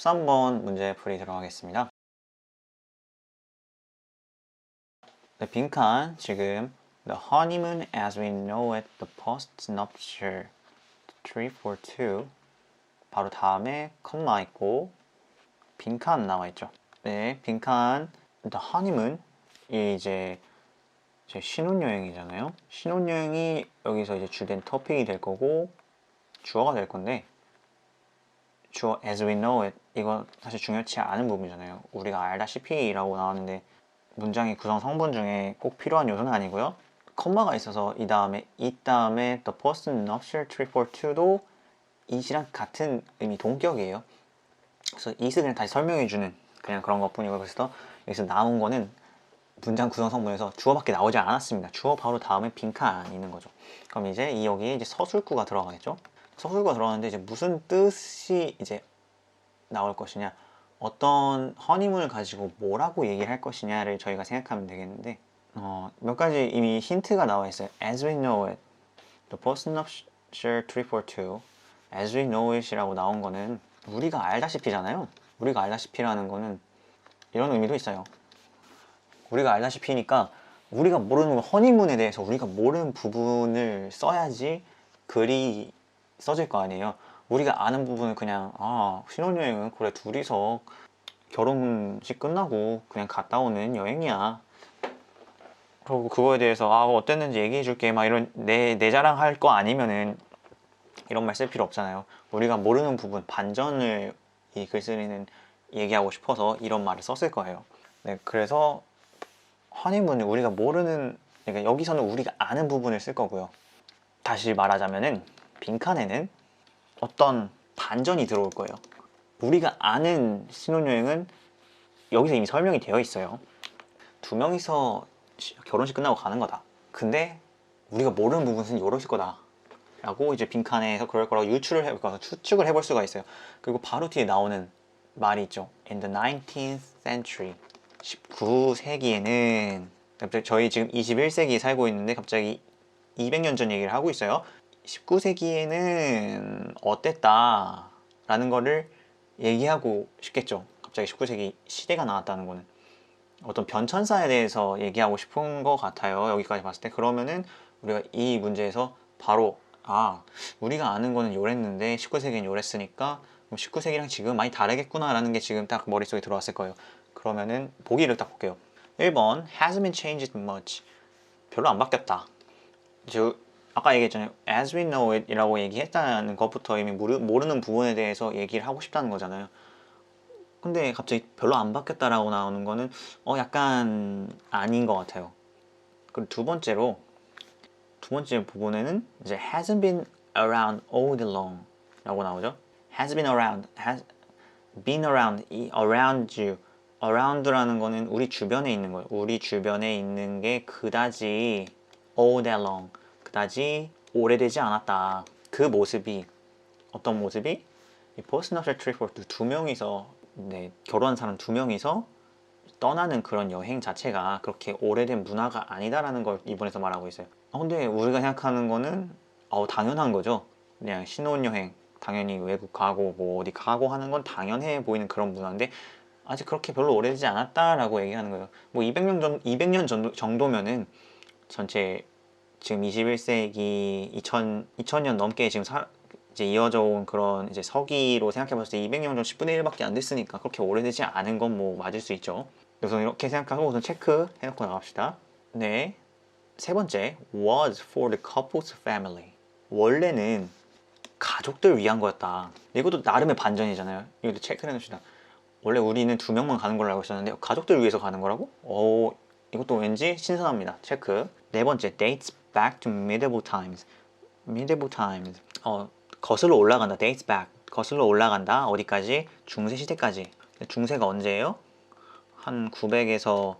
13번 문제 풀이 들어가겠습니다. 네, 빈칸 지금 The honeymoon as we know it, the postnuptial 342 바로 다음에 컴마 있고 빈칸 나와 있죠. 네, 빈칸 The honeymoon 이 이제 신혼여행이잖아요. 신혼여행이 여기서 이제 주된 토픽이 될 거고 주어가 될 건데 주어 as we know it 이건 사실 중요치 않은 부분이잖아요. 우리가 알다시피 라고 나왔는데 문장의 구성 성분 중에 꼭 필요한 요소는 아니고요. 컴마가 있어서 이 다음에 the postnuptial 342도 it이랑 같은 의미 동격이에요. 그래서 it을 그냥 다시 설명해주는 그냥 그런 것 뿐이고 그래서 여기서 나온 거는 문장 구성 성분에서 주어밖에 나오지 않았습니다. 주어 바로 다음에 빈칸 있는 거죠. 그럼 이제 여기에 이제 서술구가 들어가겠죠. 서술구가 들어가는데 이제 무슨 뜻이 이제 나올 것이냐, 어떤 허니문을 가지고 뭐라고 얘기를 할 것이냐를 저희가 생각하면 되겠는데 몇 가지 이미 힌트가 나와 있어요. As we know it, the postnuptial 342 As we know it이라고 나온 거는 우리가 알다시피잖아요. 우리가 알다시피라는 거는 이런 의미도 있어요. 우리가 알다시피니까 우리가 모르는 허니문에 대해서 우리가 모르는 부분을 써야지 글이 써질 거 아니에요. 우리가 아는 부분은 그냥 신혼여행은 그래 둘이서 결혼식 끝나고 그냥 갔다 오는 여행이야. 그리고 그거에 대해서 어땠는지 얘기해 줄게 막 이런 내 자랑 할 거 아니면은 이런 말 쓸 필요 없잖아요. 우리가 모르는 부분 반전을 이 글쓰기는 얘기하고 싶어서 이런 말을 썼을 거예요. 네, 그래서 허니문은 우리가 모르는, 그러니까 여기서는 우리가 아는 부분을 쓸 거고요. 다시 말하자면은 빈칸에는 어떤 반전이 들어올 거예요. 우리가 아는 신혼여행은 여기서 이미 설명이 되어 있어요. 두 명이서 결혼식 끝나고 가는 거다. 근데 우리가 모르는 부분은 이러실 거다 라고 이제 빈칸에서 그럴 거라고 추측을 해볼 수가 있어요. 그리고 바로 뒤에 나오는 말이 있죠. In the 19th century 19세기에는 갑자기 저희 지금 21세기에 살고 있는데 갑자기 200년 전 얘기를 하고 있어요. 19세기에는 어땠다 라는 거를 얘기하고 싶겠죠. 갑자기 19세기 시대가 나왔다는 거는 어떤 변천사에 대해서 얘기하고 싶은 것 같아요. 여기까지 봤을 때. 그러면은 우리가 이 문제에서 바로 우리가 아는 거는 요랬는데 19세기는 요랬으니까 19세기랑 지금 많이 다르겠구나 라는 게 지금 딱 머릿속에 들어왔을 거예요. 그러면은 보기를 딱 볼게요. 1번 hasn't been changed much. 별로 안 바뀌었다. 아까 얘기했잖아요. As we know it 이라고 얘기했다는 것부터 이미 모르는 부분에 대해서 얘기를 하고 싶다는 거잖아요. 근데 갑자기 별로 안 바뀌었다라고 나오는 거는 약간 아닌 것 같아요. 그리고 두 번째 부분에는 이제 hasn't been around all along 라고 나오죠. has been around, has been around, 이 around you, around라는 거는 우리 주변에 있는 거예요. 우리 주변에 있는 게 그다지 all that long, 그다지 오래되지 않았다. 그 모습이 어떤 모습이? 이 postnuptial trip for 두 명이서 결혼한 사람 두 명이서 떠나는 그런 여행 자체가 그렇게 오래된 문화가 아니다라는 걸 이번에서 말하고 있어요. 근데 우리가 생각하는 거는 당연한 거죠. 그냥 신혼여행 당연히 외국 가고 뭐 어디 가고 하는 건 당연해 보이는 그런 문화인데 아직 그렇게 별로 오래되지 않았다라고 얘기하는 거예요. 뭐 200년 정도면은 전체 지금 21세기 2000년 넘게 지금 이제 이어져 온 그런 이제 서기로 생각해 봤을 때 200년 전 10분의 1밖에 안 됐으니까 그렇게 오래되지 않은 건 뭐 맞을 수 있죠. 그래서 이렇게 생각하고 우선 체크 해놓고 나갑시다. 네. 세 번째, was for the couple's family. 원래는 가족들 위한 거였다. 이것도 나름의 반전이잖아요. 이것도 체크해 놓읍시다. 원래 우리는 두 명만 가는 걸로 알고 있었는데 가족들 위해서 가는 거라고? 이것도 왠지 신선합니다. 체크. 네 번째, dates back to medieval times. medieval times. 거슬러 올라간다. dates back. 거슬러 올라간다. 어디까지? 중세 시대까지. 중세가 언제예요? 한 900에서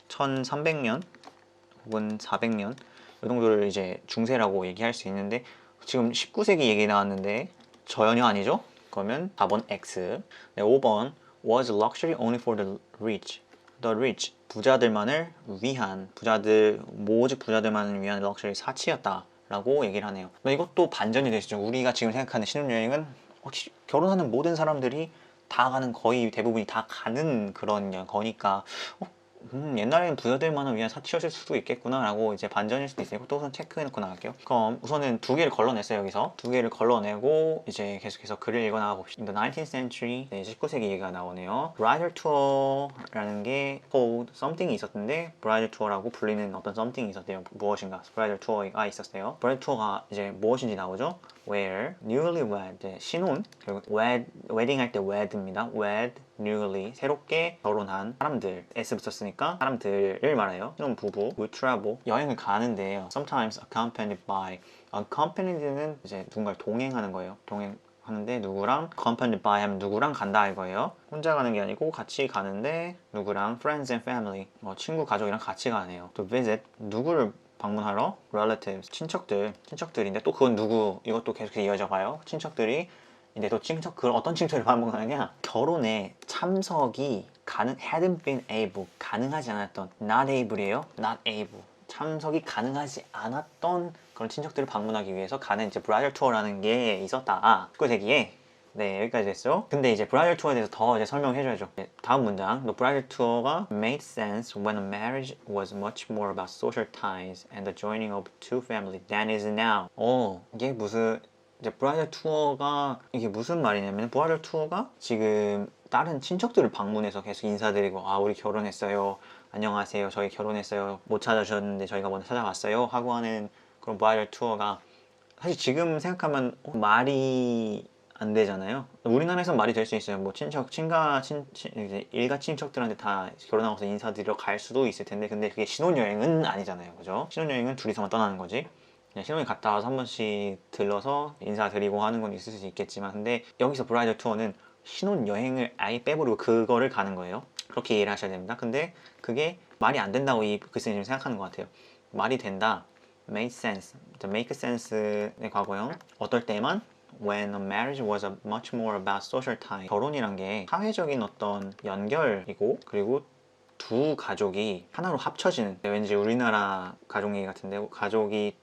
1300년 혹은 400년 이 정도를 이제 중세라고 얘기할 수 있는데 지금 19세기 얘기 나왔는데 전혀 아니죠? 그러면 4번 X. 네, 5번 was luxury only for the rich. The rich 부자들만을 위한 오직 부자들만을 위한 럭셔리 사치였다 라고 얘기를 하네요. 이것도 반전이 되시죠. 우리가 지금 생각하는 신혼여행은 결혼하는 모든 사람들이 다 가는 거의 대부분이 다 가는 그런 거니까 옛날에는 부자들만을 위한 사치였을 수도 있겠구나 라고 이제 반전일 수도 있으니까 또 우선 체크해놓고 나갈게요. 그럼 우선은 두 개를 걸러냈어요. 여기서 두 개를 걸러내고 이제 계속해서 글을 읽어나가 봅시다. In the 19th century, 19세기 얘기가 나오네요. Bridal tour라는 게 called something이 있었는데 Bridal tour라고 불리는 어떤 something이 있었대요. 무엇인가 Bridal tour가 있었어요. Bridal tour가 이제 무엇인지 나오죠. Where newlywed, 신혼, 그리고 wedding 할 때 wed입니다. wed, newly, 새롭게 결혼한 사람들, s 붙였으니까 사람들을 말해요. 신혼 부부, would travel, 여행을 가는데요. Sometimes accompanied by, accompanied는 이제 누군가를 동행하는 거예요. 동행하는데 누구랑, accompanied by 하면 누구랑 간다 이거예요. 혼자 가는 게 아니고 같이 가는데 누구랑, friends and family, 친구, 가족이랑 같이 가네요. to visit, 누구를 방문하러 relatives, 친척들인데 또 그건 누구, 이것도 계속 이어져 가요. 친척들이 근데 또 그걸 어떤 친척을 방문하느냐, 결혼에 참석이 hadn't been able, 가능하지 않았던, not able이에요. not able, 참석이 가능하지 않았던 그런 친척들을 방문하기 위해서 가는 이제 bridal tour라는 게 있었다. 19세기에. 네, 여기까지 됐죠. 근데 이제 브라이덜 투어에 대해서 더 이제 설명해줘야죠. 다음 문장. The bridal tour가 made sense when a marriage was much more about social ties and the joining of two families than is now. 이게 무슨 이제 브라이덜 투어가 이게 무슨 말이냐면 브라이덜 투어가 지금 다른 친척들을 방문해서 계속 인사드리고 우리 결혼했어요. 안녕하세요. 저희 결혼했어요. 못 찾아주셨는데 저희가 먼저 찾아왔어요. 하고 하는 그런 브라이덜 투어가 사실 지금 생각하면 말이 안 되잖아요. 우리나라에선 말이 될 수 있어요. 뭐 이제 일가 친척들한테 다 결혼하고서 인사드리러 갈 수도 있을 텐데, 근데 그게 신혼여행은 아니잖아요. 그죠? 신혼여행은 둘이서만 떠나는 거지. 그냥 신혼여행 갔다 와서 한 번씩 들러서 인사드리고 하는 건 있을 수 있겠지만, 근데 여기서 브라이덜 투어는 신혼여행을 아예 빼버리고 그거를 가는 거예요. 그렇게 이해를 하셔야 됩니다. 근데 그게 말이 안 된다고 이 글쓰기는 생각하는 것 같아요. 말이 된다. make sense. make sense의 과거형. 어떨 때만 when a marriage was much more about social ties. 결혼이란 게 사회적인 어떤 연결이고, 그리고 두 가족이 하나로 합쳐지는, 왠지 우리나라 가족 얘기 같은데 가족이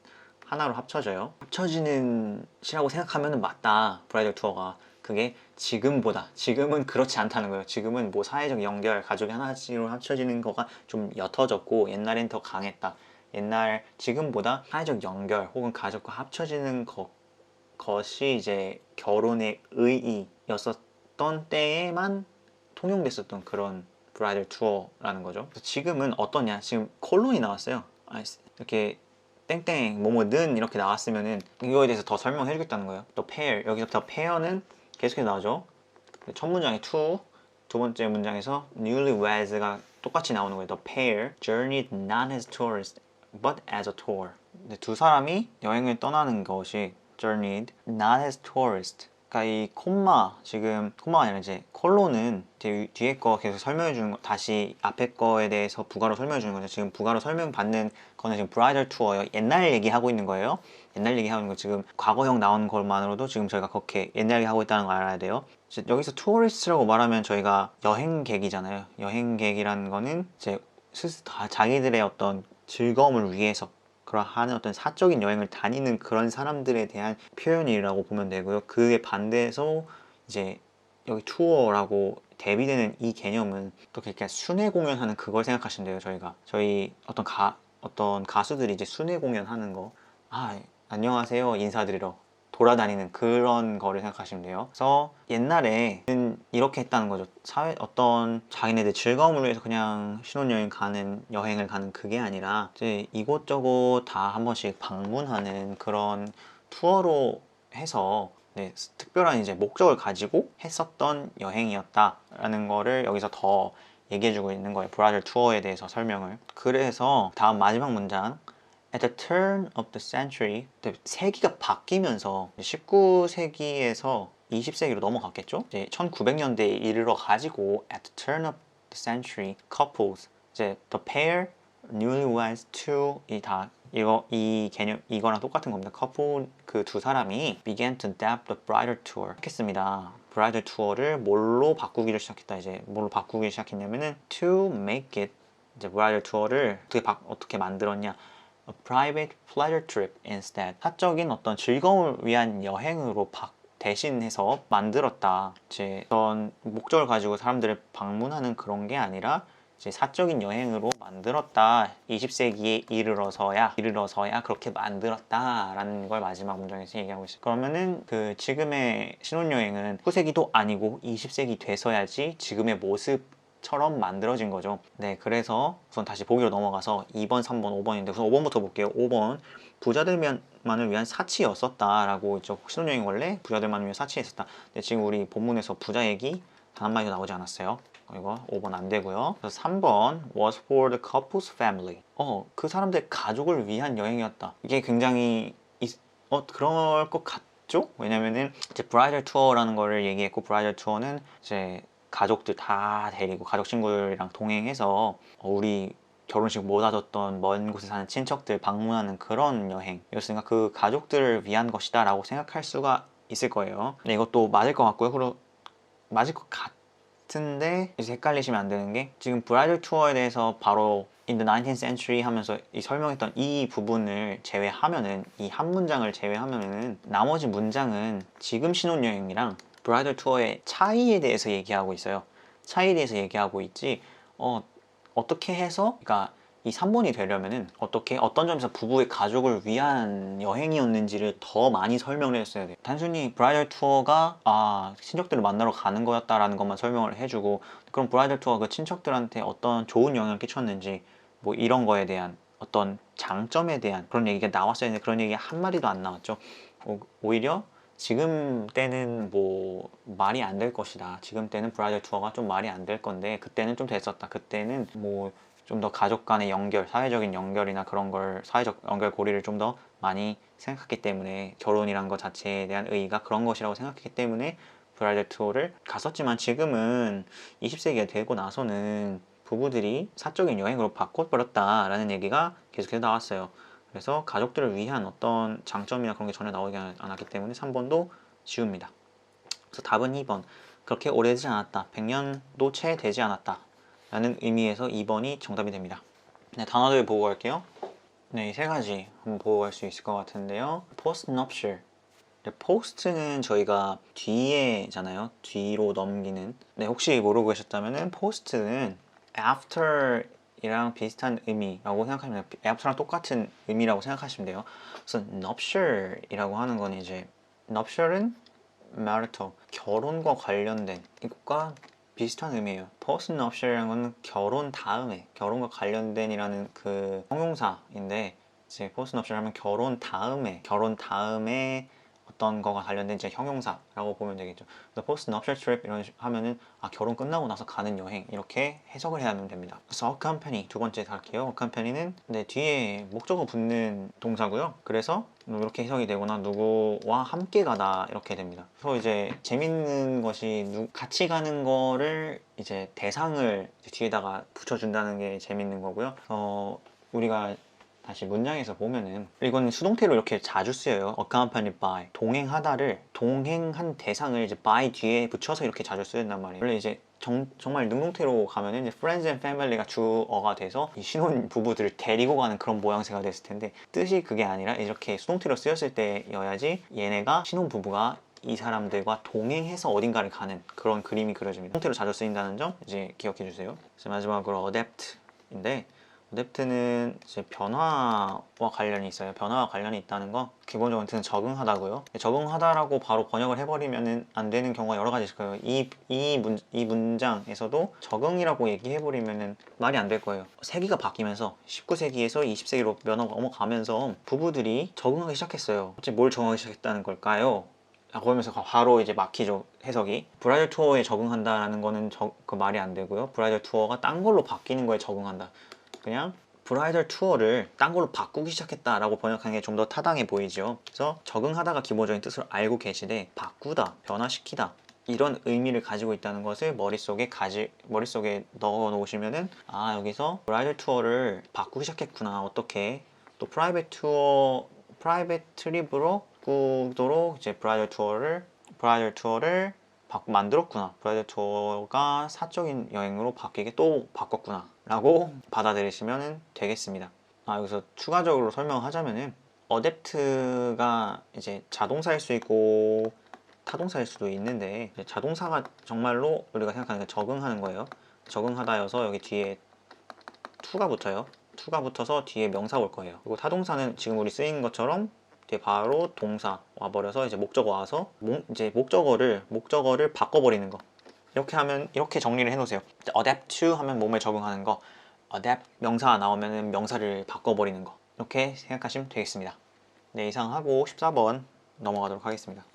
하나로 합쳐져요. 합쳐지는 시라고 생각하면 맞다. 브라이덜 투어가. 그게 지금은 그렇지 않다는 거예요. 지금은 뭐 사회적 연결, 가족이 하나로 합쳐지는 거가 좀 옅어졌고 옛날엔 더 강했다. 지금보다 사회적 연결 혹은 가족과 합쳐지는 것이 이제 결혼의 의의였었던 때에만 통용됐었던 그런 브라이덜 투어라는 거죠. 지금은 어떠냐? 지금 콜론이 나왔어요. 이렇게 땡땡 뭐뭐는 이렇게 나왔으면은 이거에 대해서 더 설명해 주겠다는 거예요. 또 pair, 여기서부터 pair는 계속해서 나오죠. 첫 문장에 to, 두 번째 문장에서 newlyweds가 똑같이 나오는 거예요. The pair journeyed not as tourists but as a tour. 두 사람이 여행을 떠나는 것이 journeyed not as tourists. 그러니까 이 콤마가 아니라 이제 콜론은 뒤에 거 계속 설명해 주는 거, 다시 앞에 거에 대해서 부가로 설명해 주는 거죠. 지금 부가로 설명받는 거는 지금 브라이덜 투어예요. 옛날 얘기하고 있는 거예요. 옛날 얘기하는 거, 지금 과거형 나온 것만으로도 지금 저희가 그렇게 옛날 얘기하고 있다는 걸 알아야 돼요. 여기서 투어리스트라고 말하면 저희가 여행객이잖아요. 여행객이라는 거는 이제 자기들의 어떤 즐거움을 위해서 그러한 어떤 사적인 여행을 다니는 그런 사람들에 대한 표현이라고 보면 되고요. 그에 반대해서 이제 여기 투어라고 대비되는 이 개념은 또 그러니까 순회 공연하는 그걸 생각하시면 돼요. 저희 어떤 가수들이 이제 순회 공연하는 거, 안녕하세요 인사드리러 돌아다니는 그런 거를 생각하시면 돼요. 그래서 옛날에는 이렇게 했다는 거죠. 어떤 자기네들 즐거움을 위해서 그냥 신혼여행을 가는 그게 아니라 이제 이곳저곳 다 한 번씩 방문하는 그런 투어로 해서 특별한 이제 목적을 가지고 했었던 여행이었다라는 거를 여기서 더 얘기해주고 있는 거예요. 브라이덜 투어에 대해서 설명을. 그래서 다음 마지막 문장. At the turn of the century, 세기가 바뀌면서 19세기에서 20세기로 넘어갔겠죠? 이제 1900년대에 이르러 가지고 at the turn of the century, couples, 이제 the pair, newlyweds, two, 이 개념 이거랑 똑같은 겁니다. couple 그 두 사람이 began to adapt the bridal tour 했습니다. 브라이덜 투어를 뭘로 바꾸기를 시작했다. 이제 뭘로 바꾸기 시작했냐면은 to make it, 이제 브라이덜 투어를 어떻게 만들었냐? A private pleasure trip instead. 사적인 어떤 즐거움을 위한 여행으로 대신해서 만들었다. 이제 어떤 목적을 가지고 사람들을 방문하는 그런 게 아니라 이제 사적인 여행으로 만들었다. 20세기에 이르러서야 그렇게 만들었다라는 걸 마지막 문장에서 얘기하고 있어요. 그러면은 그 지금의 신혼여행은 19세기도 아니고 20세기 돼서야지 지금의 모습처럼 만들어진 거죠. 네, 그래서 우선 다시 보기로 넘어가서 2번, 3번, 5번인데 우선 5번부터 볼게요. 5번 부자들만을 위한 사치였었다라고 있죠. 신혼여행 원래 부자들만을 위한 사치였었다. 근데 지금 우리 본문에서 부자 얘기 단 한마디도 나오지 않았어요. 이거 5번 안 되고요. 그래서 3번 was for the couple's family. 그 사람들 가족을 위한 여행이었다. 이게 굉장히 그럴 것 같죠? 왜냐면은 이제 브라이덜 투어라는 거를 얘기했고 브라이덜 투어는 이제 가족들 다 데리고 가족 친구들이랑 동행해서 우리 결혼식 못 와줬던 먼 곳에 사는 친척들 방문하는 그런 여행이었으니까 그 가족들을 위한 것이다 라고 생각할 수가 있을 거예요. 근데 이것도 맞을 것 같고요. 맞을 것 같은데 이제 헷갈리시면 안 되는 게 지금 브라이덜 투어에 대해서 바로 in the 19th century 하면서 설명했던 이 부분을 제외하면은 이 한 문장을 제외하면은 나머지 문장은 지금 신혼여행이랑 브라이덜 투어의 차이에 대해서 얘기하고 있어요. 차이에 대해서 얘기하고 있지 어떻게 해서 그러니까 이 3번이 되려면은 어떤 점에서 부부의 가족을 위한 여행이었는지를 더 많이 설명을 해줬어야 돼요. 단순히 브라이덜 투어가 친척들을 만나러 가는 거였다라는 것만 설명을 해주고 그럼 브라이덜 투어가 그 친척들한테 어떤 좋은 영향을 끼쳤는지 뭐 이런 거에 대한 어떤 장점에 대한 그런 얘기가 나왔어야 했는데 그런 얘기가 한마디도 안 나왔죠. 오히려 지금 때는 뭐 말이 안 될 것이다. 지금 때는 브라이덜 투어가 좀 말이 안 될 건데 그때는 좀 됐었다. 그때는 뭐 좀 더 가족 간의 연결, 사회적인 연결이나 그런 걸 사회적 연결 고리를 좀 더 많이 생각했기 때문에 결혼이란 것 자체에 대한 의의가 그런 것이라고 생각했기 때문에 브라이덜 투어를 갔었지만 지금은 20세기가 되고 나서는 부부들이 사적인 여행으로 바꿔버렸다라는 얘기가 계속해서 나왔어요. 그래서 가족들을 위한 어떤 장점이나 그런 게 전혀 나오지 않았기 때문에 3번도 지웁니다. 그래서 답은 2번. 그렇게 오래되지 않았다. 100년도 채 되지 않았다. 라는 의미에서 2번이 정답이 됩니다. 네, 단어들 보고 갈게요. 네, 이 세 가지 한번 보고 갈 수 있을 것 같은데요. post nuptial. post는 저희가 뒤에잖아요. 뒤로 넘기는. 네, 혹시 모르고 계셨다면 post는 after 이랑 비슷한 의미라고 생각하시면 돼요. after랑 똑같은 의미라고 생각하시면 돼요. 그래서 nuptial이라고 하는 건 이제 nuptial은 marital, 결혼과 관련된 이것과 비슷한 의미예요. post nuptial이라는 건 결혼 다음에, 결혼과 관련된이라는 그 형용사인데 이제 post nuptial 하면 결혼 다음에 어떤 거가 관련된 이제 형용사라고 보면 되겠죠. 그래서 post nuptial trip 이런 하면은 결혼 끝나고 나서 가는 여행 이렇게 해석을 해야 하면 됩니다. 그래서 accompany 두 번째 갈게요. accompany는 뒤에 목적어 붙는 동사고요. 그래서 이렇게 해석이 되거나 누구와 함께 가다 이렇게 됩니다. 그래서 이제 재밌는 것이 같이 가는 거를 이제 대상을 이제 뒤에다가 붙여준다는 게 재밌는 거고요. 우리가 다시 문장에서 보면은 이건 수동태로 이렇게 자주 쓰여요. accompanied by 동행하다를 동행한 대상을 이제 by 뒤에 붙여서 이렇게 자주 쓰인단 말이에요. 원래 이제 정말 능동태로 가면은 이제 friends and family가 주어가 돼서 이 신혼 부부들을 데리고 가는 그런 모양새가 됐을 텐데 뜻이 그게 아니라 이렇게 수동태로 쓰였을 때여야지 얘네가 신혼 부부가 이 사람들과 동행해서 어딘가를 가는 그런 그림이 그려집니다. 수동태로 자주 쓰인다는 점 이제 기억해 주세요. 마지막으로 adapt인데 어댑트는 이제 변화와 관련이 있어요. 변화와 관련이 있다는 거 기본적으로 적응하다고요. 적응하다라고 바로 번역을 해버리면 안 되는 경우가 여러 가지 있을 거예요. 이 문장에서도 적응이라고 얘기해버리면 말이 안 될 거예요. 세기가 바뀌면서 19세기에서 20세기로 넘어가면서 부부들이 적응하기 시작했어요. 뭘 적응하기 시작했다는 걸까요? 라고 하면서 바로 이제 막히죠, 해석이. 브라이덜 투어에 적응한다라는 거는 그 말이 안 되고요. 브라이덜 투어가 딴 걸로 바뀌는 거에 적응한다. 그냥 브라이덜 투어를 딴 걸로 바꾸기 시작했다라고 번역하는 게 좀 더 타당해 보이죠. 그래서 적응하다가 기본적인 뜻을 알고 계시되 바꾸다, 변화시키다 이런 의미를 가지고 있다는 것을 머릿속에 넣어 놓으시면은 여기서 브라이덜 투어를 바꾸기 시작했구나. 어떻게 또 프라이빗 트립으로 바꾸도록 이제 브라이덜 투어를 만들었구나. 브라이덜 투어가 사적인 여행으로 바꿨구나 라고 받아들이시면 되겠습니다. 여기서 추가적으로 설명하자면은 어댑트가 이제 자동사일 수 있고 타동사일 수도 있는데 자동사가 정말로 우리가 생각하는 게 적응하는 거예요. 적응하다여서 여기 뒤에 to가 붙어요. to가 붙어서 뒤에 명사 올 거예요. 그리고 타동사는 지금 우리 쓰인 것처럼 뒤에 바로 동사 와버려서 이제 목적어 와서 이제 목적어를 바꿔버리는 거. 이렇게 하면 이렇게 정리를 해놓으세요. adapt to 하면 몸에 적응하는 거, adapt 명사 나오면 명사를 바꿔버리는 거. 이렇게 생각하시면 되겠습니다. 네, 이상 하고 14번 넘어가도록 하겠습니다.